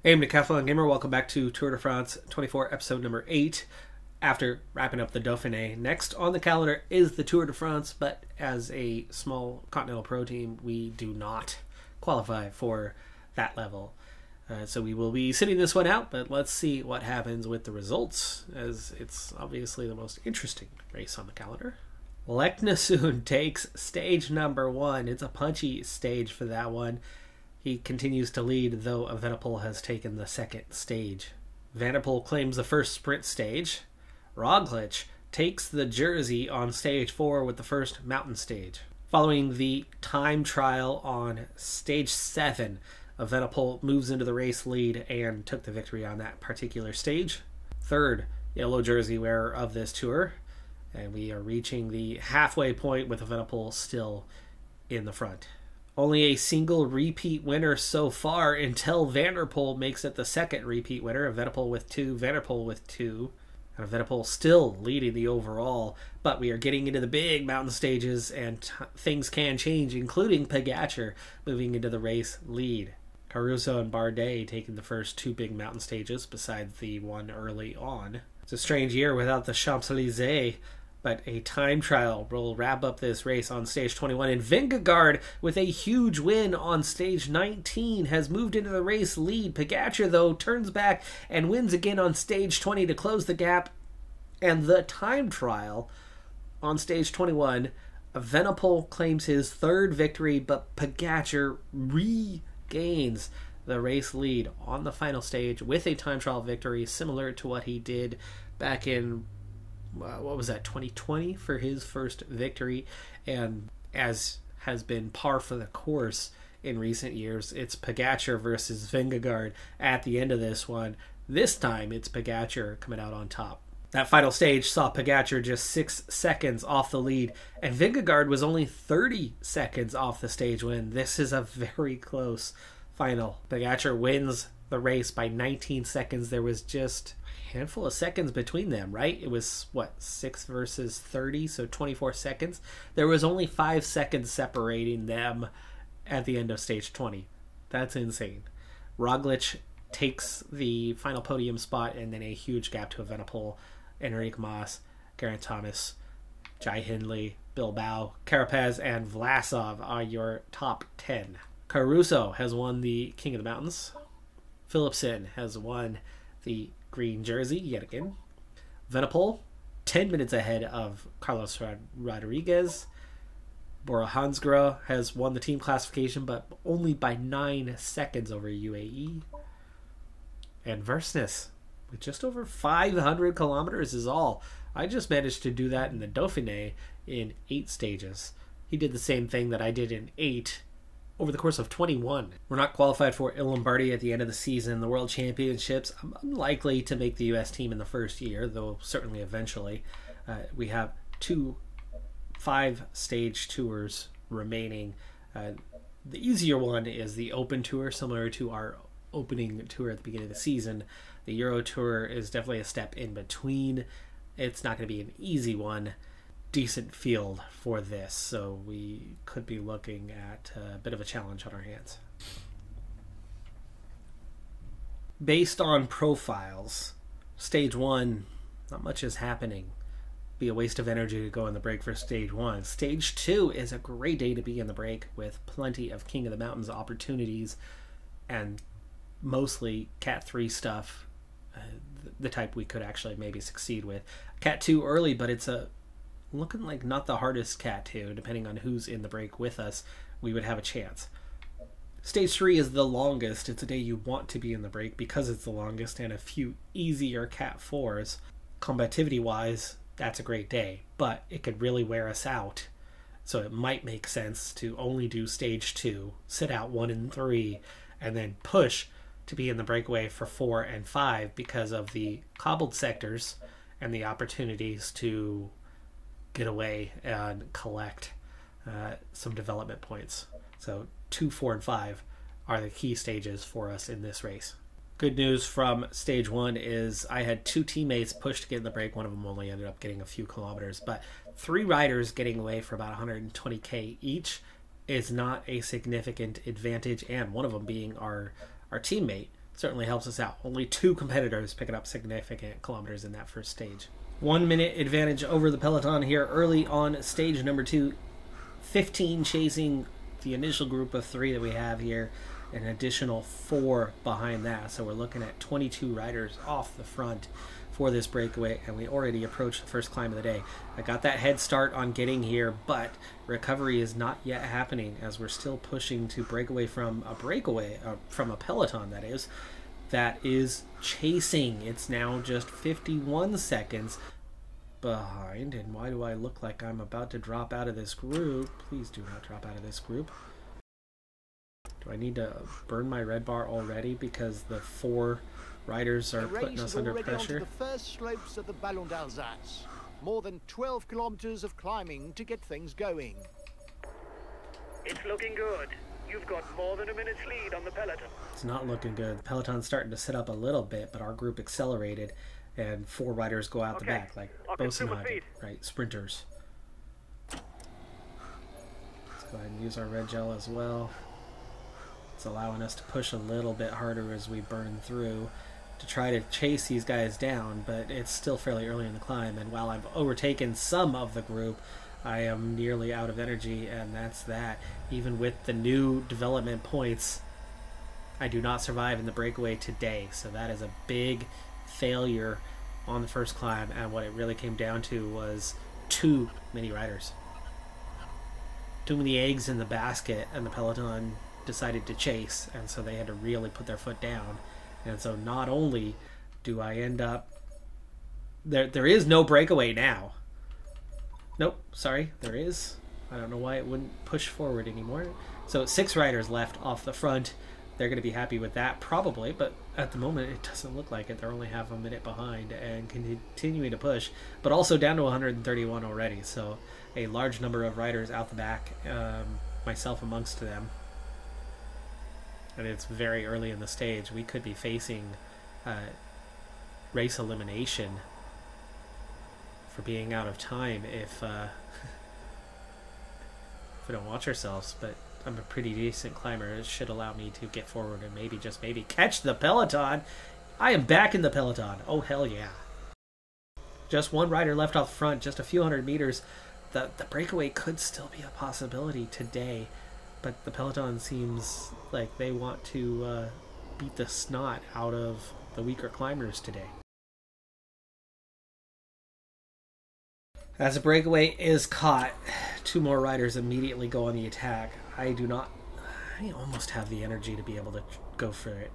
Hey, I'm Decathlon Gamer. Welcome back to Tour de France 24, episode number 8. After wrapping up the Dauphiné, next on the calendar is the Tour de France, but as a small Continental Pro team, we do not qualify for that level. So we will be sitting this one out, but let's see what happens with the results, as it's obviously the most interesting race on the calendar. Leknesund takes stage number 1. It's a punchy stage for that one. He continues to lead, though Evenepoel has taken the second stage. Van der Poel claims the first sprint stage. Roglic takes the jersey on stage 4 with the first mountain stage. Following the time trial on stage 7, Evenepoel moves into the race lead and took the victory on that particular stage. Third yellow jersey wearer of this tour. And we are reaching the halfway point with Evenepoel still in the front. Only a single repeat winner so far until Van der Poel makes it the second repeat winner. Evenepoel with 2, Van der Poel with 2. And Evenepoel still leading the overall, but we are getting into the big mountain stages and things can change, including Pogačar moving into the race lead. Caruso and Bardet taking the first 2 big mountain stages besides the one early on. It's a strange year without the Champs-Élysées, but a time trial will wrap up this race on stage 21. And Vingegaard, with a huge win on stage 19, has moved into the race lead. Pogačar, though, turns back and wins again on stage 20 to close the gap. And the time trial on stage 21, Evenepoel claims his third victory, but Pogačar regains the race lead on the final stage with a time trial victory, similar to what he did back in 2020 for his first victory. And as has been par for the course in recent years, it's Pogačar versus Vingegaard at the end of this one. This time it's Pogačar coming out on top. That final stage saw Pogačar just 6 seconds off the lead, and Vingegaard was only 30 seconds off the stage win. This is a very close final. Pogačar wins the race by 19 seconds. There was just handful of seconds between them, right? It was 6 versus 30, so 24 seconds. There was only 5 seconds separating them at the end of stage 20. That's insane. Roglic takes the final podium spot, and then a huge gap to Evenepoel, Enric Mas, Geraint Thomas, Jai Hindley, Bilbao, Carapaz, and Vlasov are your top 10. Caruso has won the King of the Mountains. Philipsen has won the green jersey yet again. Evenepoel, 10 minutes ahead of Carlos Rodriguez. Bora Hansgrohe has won the team classification, but only by 9 seconds over UAE. And Versness, with just over 500 kilometers is all. I just managed to do that in the Dauphiné in 8 stages. He did the same thing that I did in 8 over the course of 21. We're not qualified for Il Lombardi at the end of the season. The World Championships, I'm unlikely to make the U.S. team in the first year, though certainly eventually. We have 2 5-stage tours remaining. The easier one is the Open Tour, similar to our opening tour at the beginning of the season. The Euro Tour is definitely a step in between. It's not going to be an easy one. Decent field for this, so we could be looking at a bit of a challenge on our hands. Based on profiles, stage 1, not much is happening. Be a waste of energy to go in the break for stage 1. Stage 2 is a great day to be in the break with plenty of King of the Mountains opportunities and mostly Cat 3 stuff, the type we could actually maybe succeed with. Cat 2 early, but it's looking like not the hardest Cat 2. Depending on who's in the break with us, we would have a chance. Stage 3 is the longest. It's a day you want to be in the break because it's the longest, and a few easier Cat 4s. Combativity wise, that's a great day, but it could really wear us out. So it might make sense to only do stage 2, sit out 1 and 3, and then push to be in the breakaway for 4 and 5 because of the cobbled sectors and the opportunities to get away and collect some development points. So 2, 4, and 5 are the key stages for us in this race. Good news from stage 1 is I had 2 teammates push to get in the break. One of them only ended up getting a few kilometers, but 3 riders getting away for about 120k each is not a significant advantage, and one of them being our teammate certainly helps us out. Only 2 competitors picking up significant kilometers in that first stage. 1 minute advantage over the peloton here early on stage number 2. 15 chasing the initial group of 3 that we have here, an additional 4 behind that. So we're looking at 22 riders off the front for this breakaway, and we already approached the first climb of the day. I got that head start on getting here, but recovery is not yet happening as we're still pushing to break away from a peloton that is chasing. It's now just 51 seconds behind, and why do I look like I'm about to drop out of this group? Please do not drop out of this group. Do I need to burn my red bar already because the 4 riders are putting us under pressure? The first slopes of the Ballon d'Alsace. More than 12 kilometers of climbing to get things going. It's looking good. You've got more than a minute's lead on the peloton. It's not looking good. The peloton's starting to sit up a little bit, but our group accelerated, and 4 riders go out the back, like Bosenhagen, right? Sprinters. Let's go ahead and use our red gel as well. It's allowing us to push a little bit harder as we burn through to try to chase these guys down, but it's still fairly early in the climb, and while I've overtaken some of the group, I am nearly out of energy, and that's that. Even with the new development points, I do not survive in the breakaway today, so that is a big failure on the first climb, and what it really came down to was too many riders. Too many eggs in the basket, and the peloton decided to chase, and so they had to really put their foot down. And so not only do I end up... There is no breakaway now. Nope, sorry, there is. I don't know why it wouldn't push forward anymore. So 6 riders left off the front. They're going to be happy with that, probably, but at the moment it doesn't look like it. They're only half a minute behind and continuing to push, but also down to 131 already. So a large number of riders out the back, myself amongst them. And it's very early in the stage. We could be facing race elimination for being out of time if we don't watch ourselves. But I'm a pretty decent climber. It should allow me to get forward and maybe, just maybe, catch the peloton. I am back in the peloton. Oh, hell yeah. Just 1 rider left off front, just a few hundred meters. The breakaway could still be a possibility today. But the peloton seems like they want to beat the snot out of the weaker climbers today. As the breakaway is caught, 2 more riders immediately go on the attack. I almost have the energy to be able to go for it.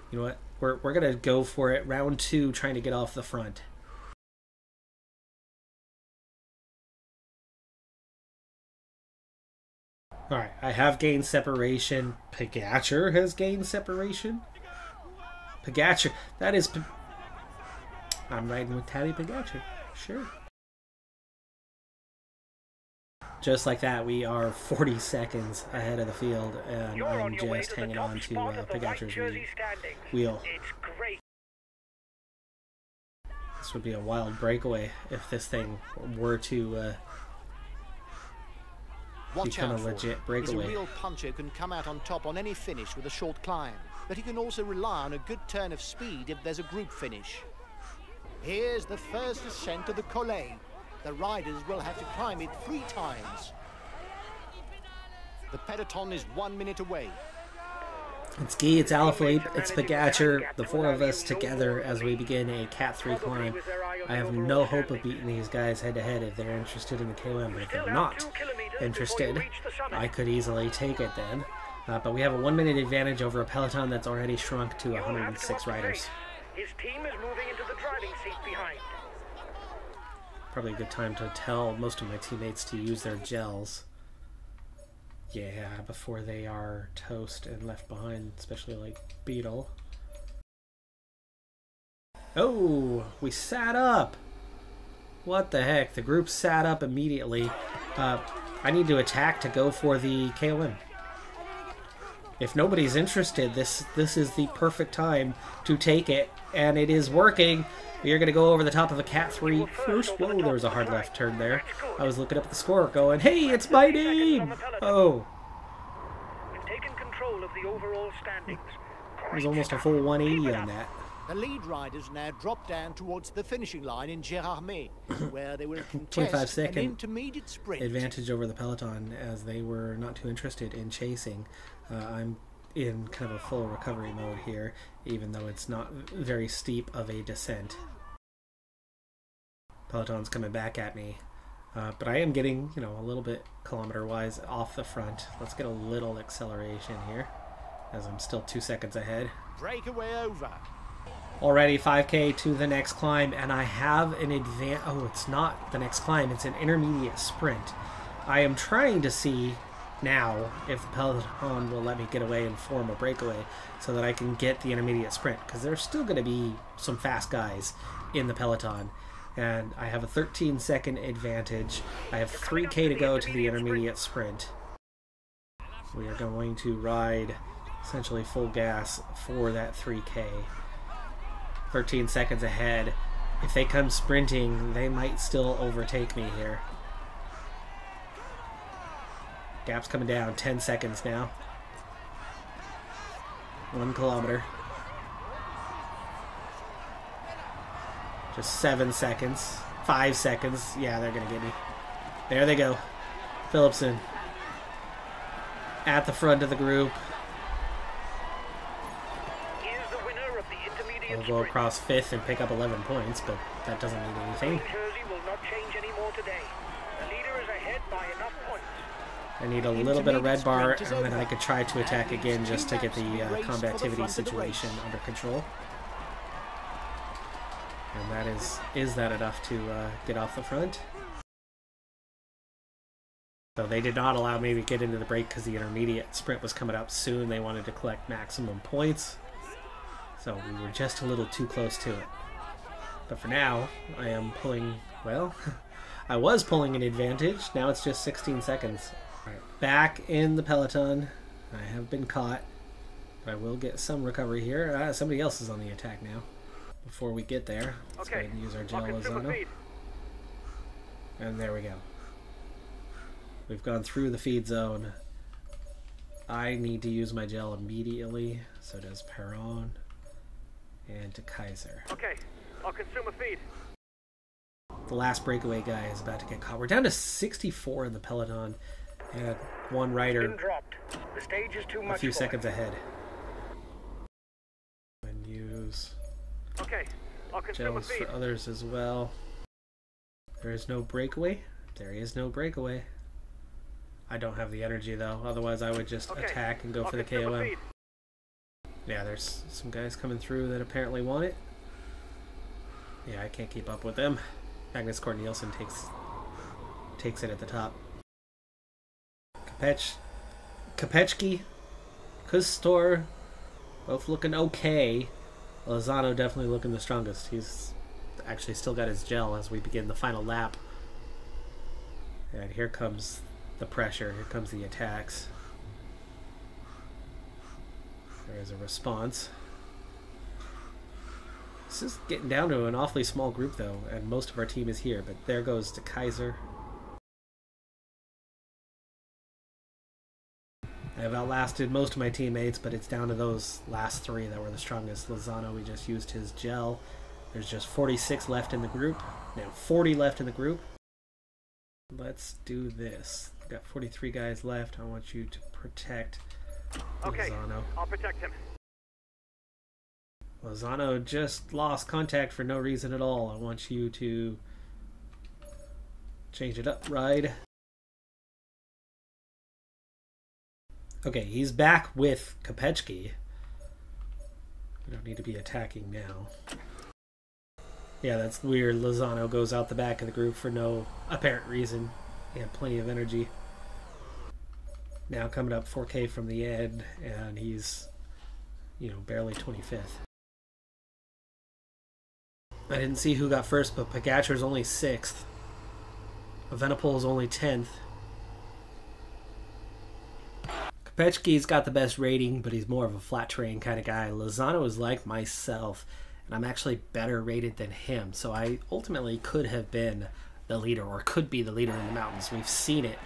You know what? We're going to go for it. Round 2, trying to get off the front. Alright, I have gained separation. Pogacar has gained separation. Pogacar, that is... I'm riding with Tadej Pogacar. Sure. Just like that, we are 40 seconds ahead of the field, and I'm just hanging on to Pogacar's wheel. This would be a wild breakaway if this thing were to... become a legit breakaway. He's a real puncher, can come out on top on any finish with a short climb, but he can also rely on a good turn of speed if there's a group finish. Here's the first ascent of the Col. The riders will have to climb it 3 times. The peloton is 1 minute away. It's Guy, it's Alaphilippe, it's Pogacar, the 4 of us together as we begin a Cat 3 climb. I have no hope of beating these guys head to head if they're interested in the KOM, but if they're not interested, I could easily take it then. But we have a 1 minute advantage over a peloton that's already shrunk to 106 riders. His team is moving into the driving seat behind. Probably a good time to tell most of my teammates to use their gels. Yeah, before they are toast and left behind, especially like Beetle. Oh, we sat up! What the heck? The group sat up immediately. I need to attack to go for the KOM. If nobody's interested, this is the perfect time to take it, and it is working. We are going to go over the top of a Cat 3 first. Whoa, there was a hard left turn there. I was looking up at the score going, hey, it's my name! Oh. the overall standings. There's almost a full 180 on that. The lead riders now drop down towards the finishing line in Gérardmer, where they will 25 contest an second intermediate sprint. advantage over the peloton, as they were not too interested in chasing. I'm in kind of a full recovery mode here, even though it's not very steep of a descent. Peloton's coming back at me, but I am getting, you know, a little bit kilometer-wise off the front. Let's get a little acceleration here, as I'm still 2 seconds ahead. Breakaway over. Already 5K to the next climb, and I have an advance. Oh, it's not the next climb, it's an intermediate sprint. I am trying to see now if the peloton will let me get away and form a breakaway so that I can get the intermediate sprint, because there's still going to be some fast guys in the peloton, and I have a 13-second advantage. I have 3K to go to the intermediate sprint. We are going to ride essentially full gas for that 3K. 13 seconds ahead. If they come sprinting, they might still overtake me here. Gap's coming down. 10 seconds now. 1 kilometer. Just 7 seconds. 5 seconds. Yeah, they're going to get me. There they go. Philipsen at the front of the group. I'll go across 5th and pick up 11 points, but that doesn't mean anything. I need a little bit of red bar, and then I could try to attack again just to get the combativity situation under control. And that is that enough to get off the front? So they did not allow me to get into the break because the intermediate sprint was coming up soon. They wanted to collect maximum points. So we were just a little too close to it. But for now, I am pulling, well, I was pulling an advantage. Now it's just 16 seconds. All right, back in the peloton. I have been caught, but I will get some recovery here. Somebody else is on the attack now. Before we get there, let's go ahead and use our gel Lozano. And there we go. We've gone through the feed zone. I need to use my gel immediately. So does Perron. And to Kaiser. Okay, I'll consume a feed. The last breakaway guy is about to get caught. We're down to 64 in the peloton, and one rider dropped. The stage is too much a few seconds ahead. And use gels for others as well. There is no breakaway. There is no breakaway. I don't have the energy though. Otherwise, I would just attack and go for the KOM. Yeah, there's some guys coming through that apparently want it. Yeah, I can't keep up with them. Magnus Cort Nielsen takes it at the top. Kopechki, Kustor, both looking okay. Lozano definitely looking the strongest. He's actually still got his gel as we begin the final lap. And here comes the pressure. Here comes the attacks. There is a response. This is getting down to an awfully small group though, and most of our team is here, but there goes to Kaiser. I have outlasted most of my teammates, but it's down to those last 3 that were the strongest. Lozano, we just used his gel. There's just 46 left in the group. Now 40 left in the group. Let's do this. We've got 43 guys left. I want you to protect Lozano. I'll protect him. Lozano just lost contact for no reason at all. I want you to change it up, ride. Okay, he's back with Kopechki. We don't need to be attacking now. Yeah, that's weird. Lozano goes out the back of the group for no apparent reason. He had plenty of energy. Now coming up 4K from the end, and he's, you know, barely 25th. I didn't see who got first, but Pogacar's only 6th. Evenepoel's only 10th. Kopechki's got the best rating, but he's more of a flat terrain kind of guy. Lozano is like myself, and I'm actually better rated than him, so I ultimately could have been the leader, or could be the leader in the mountains. We've seen it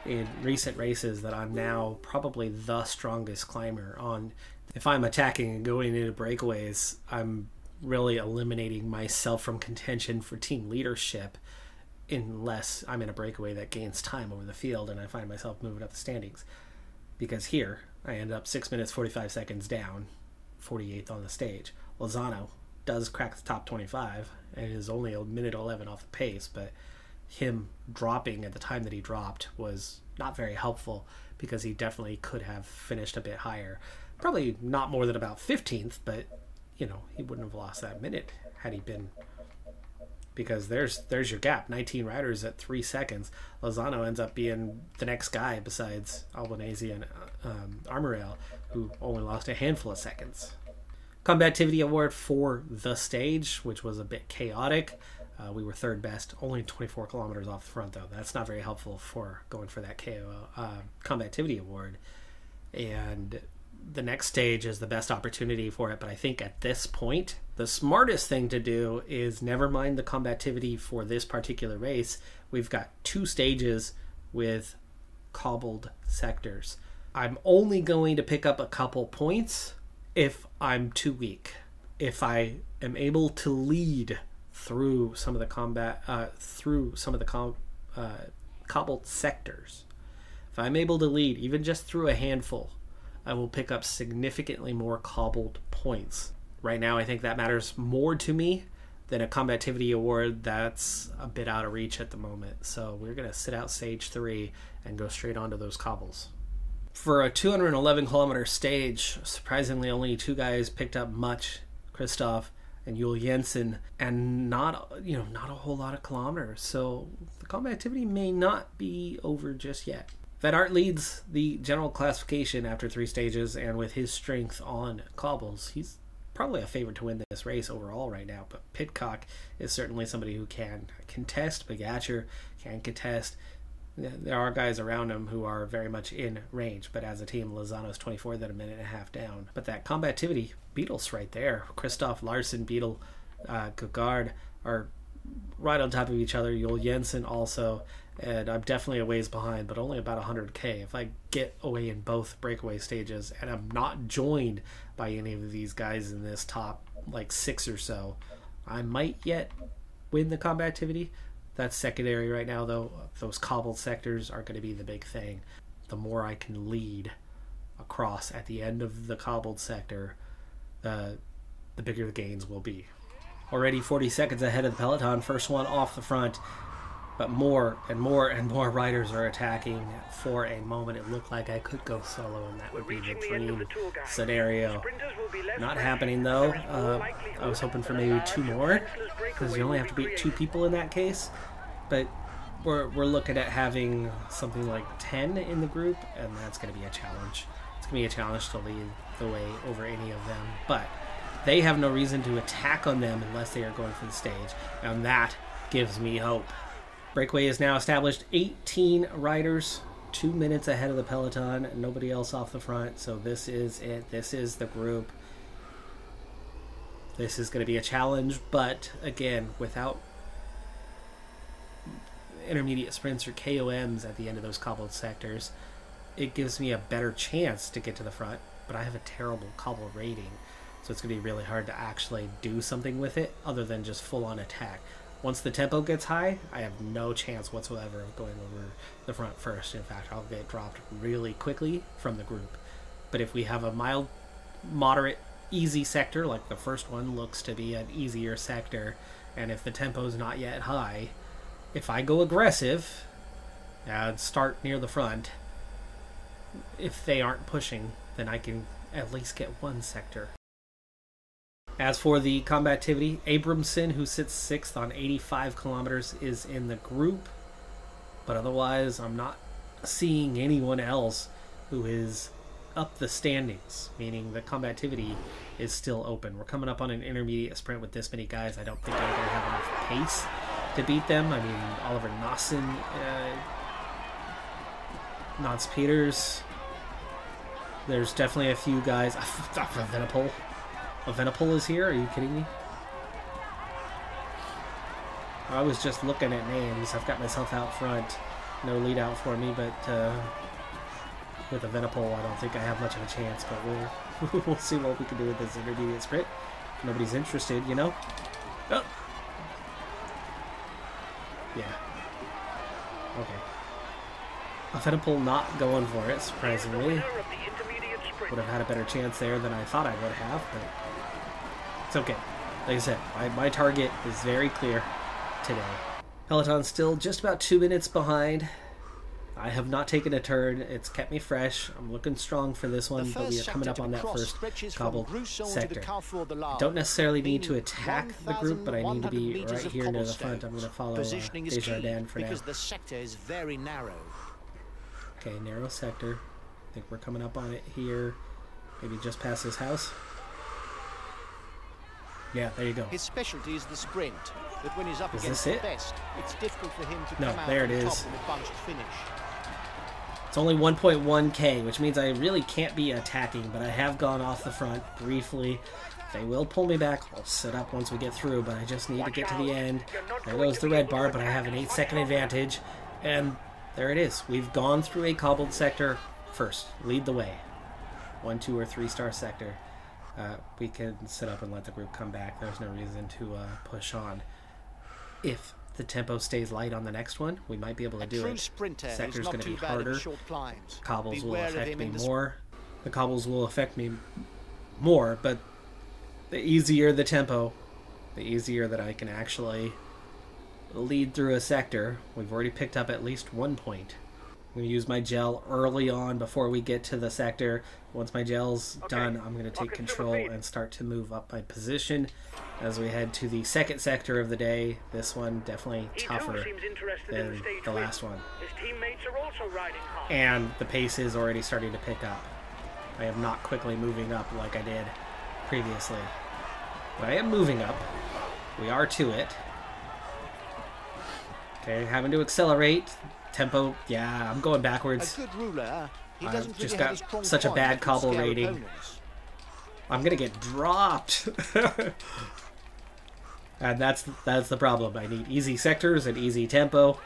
in recent races that I'm now probably the strongest climber on. If I'm attacking and going into breakaways, I'm really eliminating myself from contention for team leadership unless I'm in a breakaway that gains time over the field and I find myself moving up the standings. Because here, I end up 6 minutes 45 seconds down, 48th on the stage. Lozano does crack the top 25 and is only a minute 11 off the pace, but him dropping at the time that he dropped was not very helpful because he definitely could have finished a bit higher. Probably not more than about 15th, but you know, he wouldn't have lost that minute had he been, because there's your gap. 19 riders at 3 seconds. Lozano ends up being the next guy besides Albanese and Armorel, who only lost a handful of seconds. Combativity award for the stage, which was a bit chaotic. We were third best, only 24 kilometers off the front, though. That's not very helpful for going for that combativity award. And the next stage is the best opportunity for it, but I think at this point, the smartest thing to do is never mind the combativity for this particular race. We've got 2 stages with cobbled sectors. I'm only going to pick up a couple points if I'm too weak. If I am able to lead through some of the cobbled sectors, if I'm able to lead even just through a handful, I will pick up significantly more cobbled points. Right now, I think that matters more to me than a combativity award that's a bit out of reach at the moment. So we're going to sit out stage 3 and go straight onto those cobbles. For a 211 kilometer stage, surprisingly only 2 guys picked up much, Christoph and Juel Jensen, and not a whole lot of kilometers. So the combativity may not be over just yet. Van Aert leads the general classification after 3 stages, and with his strength on cobbles, he's probably a favorite to win this race overall right now. But Pidcock is certainly somebody who can contest. Pogacar can contest. There are guys around him who are very much in range, but as a team, Lozano's 24, then a minute and a half down. But that combativity, Beetle's right there. Christoph, Larsen, Beetle, Gugard are right on top of each other. Juel Jensen also, and I'm definitely a ways behind, but only about 100k. If I get away in both breakaway stages and I'm not joined by any of these guys in this top 6 or so, I might yet win the combativity. That's secondary right now, though. Those cobbled sectors are going to be the big thing. The more I can lead across at the end of the cobbled sector, the bigger the gains will be. Already 40 seconds ahead of the peloton, first one off the front, but more and more and more riders are attacking. For a moment it looked like I could go solo, and that would be the dream scenario. Not happening though. I was hoping for maybe 2 more, because you only have to beat 2 people in that case, but we're looking at having something like 10 in the group, and that's going to be a challenge. It's going to be a challenge to lead the way over any of them, but they have no reason to attack on them unless they are going for the stage, and that gives me hope. Breakaway is now established. 18 riders, 2 minutes ahead of the peloton, and nobody else off the front, so this is it. This is the group. This is going to be a challenge, but again, without intermediate sprints or KOMs at the end of those cobbled sectors, it gives me a better chance to get to the front, but I have a terrible cobble rating, so it's going to be really hard to actually do something with it other than just full-on attack. Once the tempo gets high, I have no chance whatsoever of going over the front first. In fact, I'll get dropped really quickly from the group. But if we have a mild, moderate, easy sector, like the first one looks to be an easier sector, and if the tempo's not yet high, if I go aggressive and start near the front, if they aren't pushing, then I can at least get 1 sector. As for the combativity, Abramson, who sits 6th on 85 kilometers, is in the group, but otherwise I'm not seeing anyone else who is up the standings, meaning the combativity is still open. We're coming up on an intermediate sprint with this many guys. I don't think I'm going to have enough pace to beat them. I mean, Oliver Nassen, Nance Peters, there's definitely a few guys. Evenepoel is here? Are you kidding me? I was just looking at names. I've got myself out front. no lead out for me, but with a Venipole, I don't think I have much of a chance, but we'll see what we can do with this intermediate sprint. If nobody's interested, you know? Oh! Yeah. Okay. A Venipole not going for it, surprisingly. Would have had a better chance there than I thought I would have, but it's okay. Like I said, my target is very clear today. Peloton's still just about 2 minutes behind. I have not taken a turn. It's kept me fresh. I'm looking strong for this one, but we are coming up on that first cobbled sector. I don't necessarily need to attack the group, but I need to be right here near the front. I'm going to follow Desjardins for now. Because the sector is very narrow. Okay, narrow sector. I think we're coming up on it here. Maybe just past his house. Yeah, there you go. His specialty is the sprint, but when he's up against the best, it's difficult for him to come out there it on is. top in a bunched finish. It's only 1.1k, which means I really can't be attacking, but I have gone off the front briefly. They will pull me back. I'll sit up once we get through, but I just need to get to the end. There goes the red bar, but I have an 8-second advantage, and there it is. We've gone through a cobbled sector first. Lead the way. 1, 2, or 3-star sector. We can sit up and let the group come back. There's no reason to push on. If the tempo stays light on the next one, we might be able to do it. Sector's going to be harder. Cobbles will affect me more. The cobbles will affect me more, but the easier the tempo, the easier that I can actually lead through a sector. We've already picked up at least 1 point. I'm going to use my gel early on before we get to the sector. Once my gel's done, I'm going to take control and start to move up my position as we head to the second sector of the day. This one definitely tougher than the last one. His teammates are also riding hard. And the pace is already starting to pick up. I am not quickly moving up like I did previously. But I am moving up. We are to it. Okay, having to accelerate. Tempo, yeah, I'm going backwards. A good ruler. He doesn't I've just got such a bad cobble rating. I'm gonna get dropped. And that's the problem. I need easy sectors and easy tempo.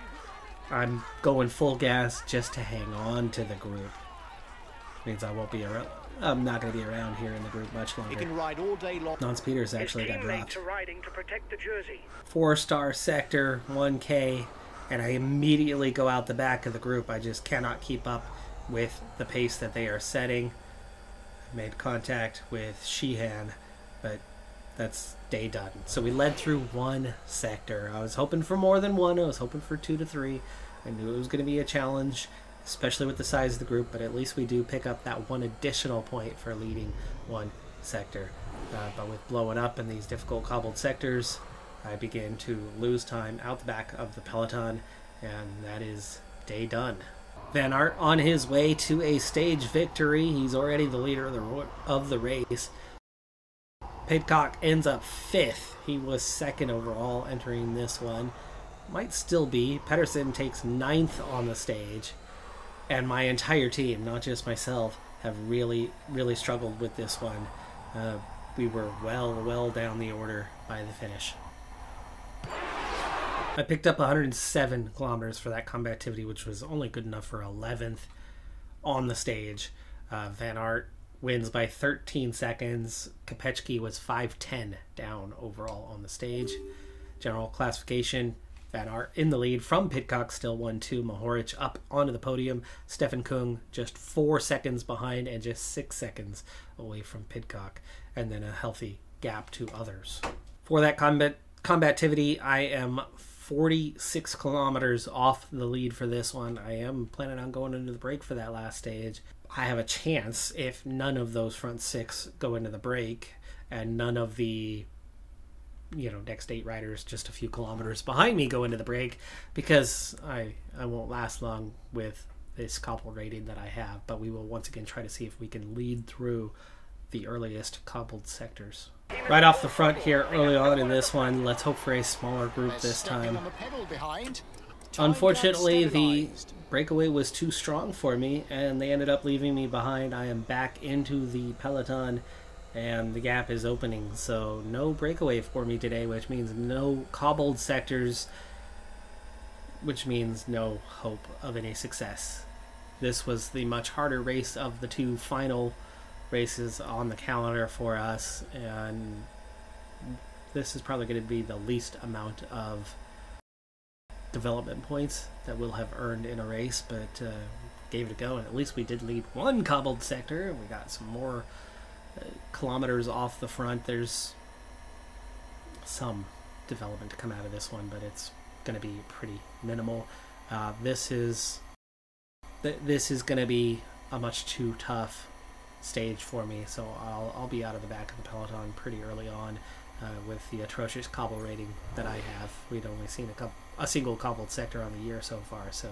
I'm going full gas just to hang on to the group. Means I won't be around. I'm not going to be around here in the group much longer. He can ride all day long. Non-speeders actually got dropped. Riding to protect the jersey. 4-star sector, 1k, and I immediately go out the back of the group. I just cannot keep up with the pace that they are setting. I made contact with Sheehan, but that's day done. So we led through 1 sector. I was hoping for more than 1. I was hoping for 2 to 3. I knew it was going to be a challenge, especially with the size of the group, but at least we do pick up that 1 additional point for leading 1 sector. But with blowing up in these difficult cobbled sectors, I begin to lose time out the back of the peloton, and that is day done. Van Aert on his way to a stage victory. He's already the leader of the race. Pidcock ends up 5th. He was 2nd overall entering this one. Might still be. Pedersen takes 9th on the stage. And my entire team, not just myself, have really, really struggled with this one. We were well down the order by the finish. I picked up 107 kilometers for that combativity, which was only good enough for 11th on the stage. Van Aert wins by 13 seconds. Kopecky was 5:10 down overall on the stage. General classification, Van Aert in the lead from Pidcock, still 1-2. Mohoric up onto the podium. Stefan Kung just 4 seconds behind and just 6 seconds away from Pidcock. And then a healthy gap to others. For that combativity, I am 46 kilometers off the lead for this one. I am planning on going into the break for that last stage. I have a chance if none of those front 6 go into the break and none of the next 8 riders just a few kilometers behind me go into the break, because I won't last long with this cobble rating that I have. But we will once again try to see if we can lead through the earliest cobbled sectors. Right off the front here early on in this one, let's hope for a smaller group this time. Unfortunately, the breakaway was too strong for me, and they ended up leaving me behind. I am back into the peloton, and the gap is opening, so no breakaway for me today, which means no cobbled sectors. which means no hope of any success. This was the much harder race of the two final races on the calendar for us, and this is probably going to be the least amount of development points that we'll have earned in a race, but gave it a go, and at least we did lead one cobbled sector. We got some more kilometers off the front. There's some development to come out of this one, but it's going to be pretty minimal. This is going to be a much too tough stage for me, so I'll be out of the back of the peloton pretty early on with the atrocious cobble rating that I have. We'd only seen a single cobbled sector on the year so far, so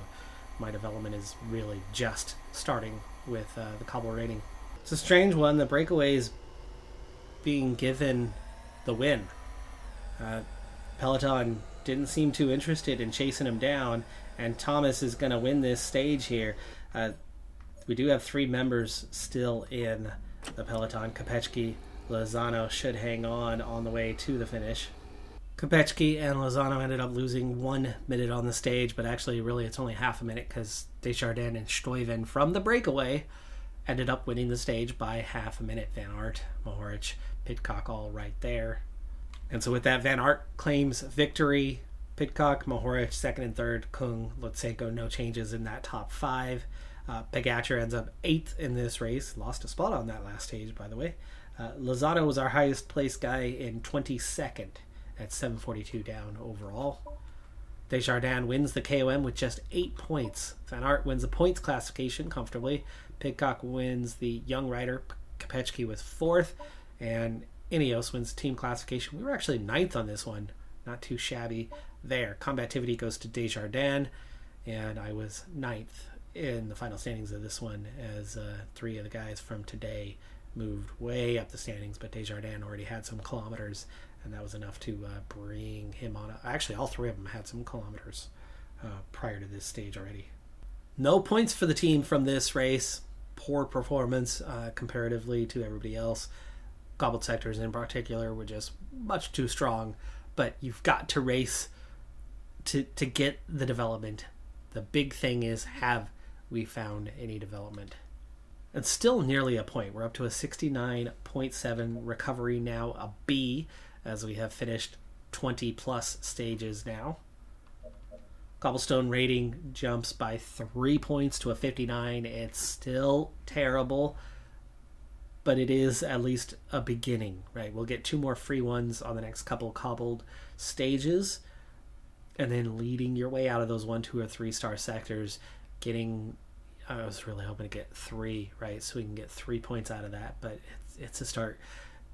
my development is really just starting with the cobble rating. It's a strange one. The breakaway is being given the win. Peloton didn't seem too interested in chasing him down, and Thomas is going to win this stage here. We do have 3 members still in the peloton. Kopechki, Lozano should hang on the way to the finish. Kopechki and Lozano ended up losing 1 minute on the stage, but actually really it's only half a minute because Desjardins and Stuyven from the breakaway ended up winning the stage by half a minute. Van Aert, Mohoric, Pidcock all right there. And so with that, Van Aert claims victory. Pidcock, Mohoric, second and third. Kung, Lutsenko, no changes in that top 5. Pogačar ends up 8th in this race. Lost a spot on that last stage, by the way. Lozano was our highest placed guy in 22nd at 7:42 down overall. Desjardins wins the KOM with just 8 points. Van Aert wins the points classification comfortably. Pidcock wins the young rider. Kopechki was 4th. And Ineos wins team classification. We were actually 9th on this one. Not too shabby there. Combativity goes to Desjardins. And I was 9th in the final standings of this one as 3 of the guys from today moved way up the standings, but Desjardins already had some kilometers, and that was enough to bring him on. Actually, all 3 of them had some kilometers prior to this stage already. No points for the team from this race. Poor performance comparatively to everybody else. Cobbled sectors in particular were just much too strong, but you've got to race to get the development. The big thing is, have we found any development? It's still nearly a point. We're up to a 69.7 recovery now, a B, as we have finished 20 plus stages now. Cobblestone rating jumps by 3 points to a 59. It's still terrible, but it is at least a beginning, right? We'll get 2 more free ones on the next couple cobbled stages, and then leading your way out of those 1, 2, or 3 star sectors, getting, I was really hoping to get 3, right? So we can get 3 points out of that, but it's a start.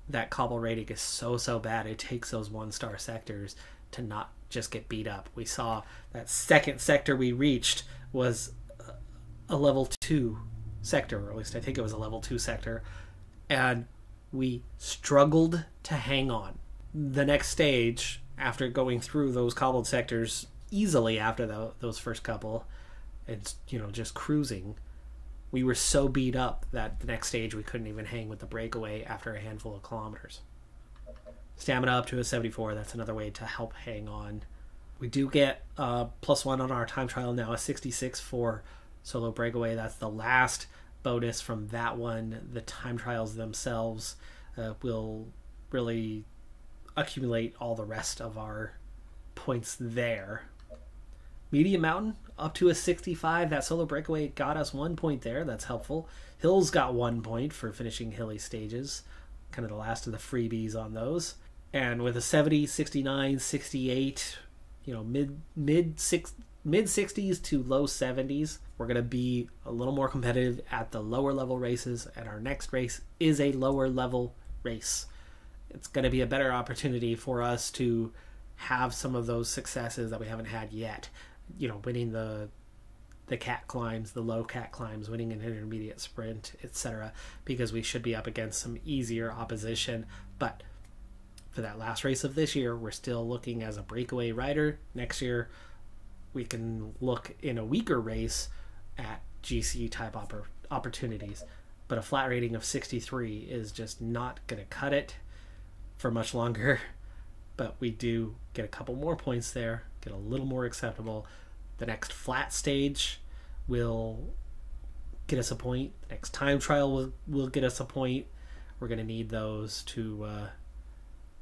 That cobble rating is so bad. It takes those 1 star sectors to not just get beat up. We saw that second sector we reached was a level 2 sector, or at least I think it was a level 2 sector, and we struggled to hang on. The next stage, after going through those cobbled sectors easily after those first couple, it's, just cruising, we were so beat up that the next stage we couldn't even hang with the breakaway after a handful of kilometers. Stamina up to a 74, that's another way to help hang on. We do get +1 on our time trial now, a 66 for solo breakaway. That's the last bonus from that one. The time trials themselves will really accumulate all the rest of our points there. Medium Mountain up to a 65. That solo breakaway got us 1 point there. That's helpful. Hills got 1 point for finishing hilly stages. Kind of the last of the freebies on those. And with a 70, 69, 68, mid 60s to low 70s, we're going to be a little more competitive at the lower level races. And our next race is a lower level race. It's going to be a better opportunity for us to have some of those successes that we haven't had yet. Winning the cat climbs, the low cat climbs, winning an intermediate sprint, etc., because we should be up against some easier opposition. But for that last race of this year, we're still looking as a breakaway rider. Next year, we can look in a weaker race at GC type opportunities. But a flat rating of 63 is just not going to cut it for much longer. But we do get a couple more points there, get a little more acceptable. The next flat stage will get us a point. The next time trial will get us a point. We're going to need those to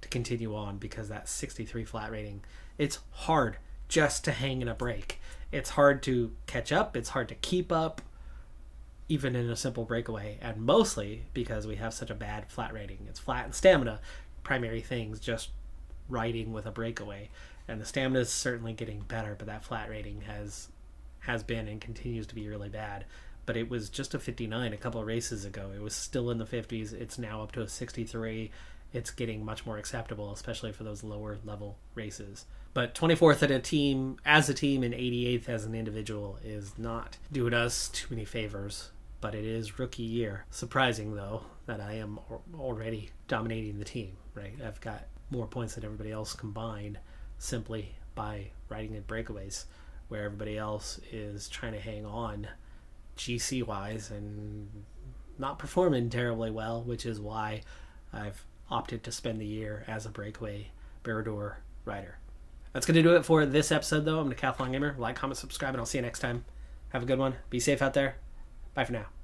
continue on, because that 63 flat rating, it's hard just to hang in a break. It's hard to catch up. It's hard to keep up, even in a simple breakaway, and mostly because we have such a bad flat rating. It's flat and stamina, primary things, just riding with a breakaway. And the stamina is certainly getting better, but that flat rating has been and continues to be really bad. But it was just a 59 a couple of races ago. It was still in the 50s. It's now up to a 63. It's getting much more acceptable, especially for those lower level races. But 24th as a team and 88th as an individual is not doing us too many favors. But it is rookie year. Surprising, though, that I am already dominating the team, right? I've got more points than everybody else combined simply by riding in breakaways, where everybody else is trying to hang on GC-wise and not performing terribly well, which is why I've opted to spend the year as a breakaway Barrador rider. That's going to do it for this episode, though. I'm Decathlon Gamer. Like, comment, subscribe, and I'll see you next time. Have a good one. Be safe out there. Bye for now.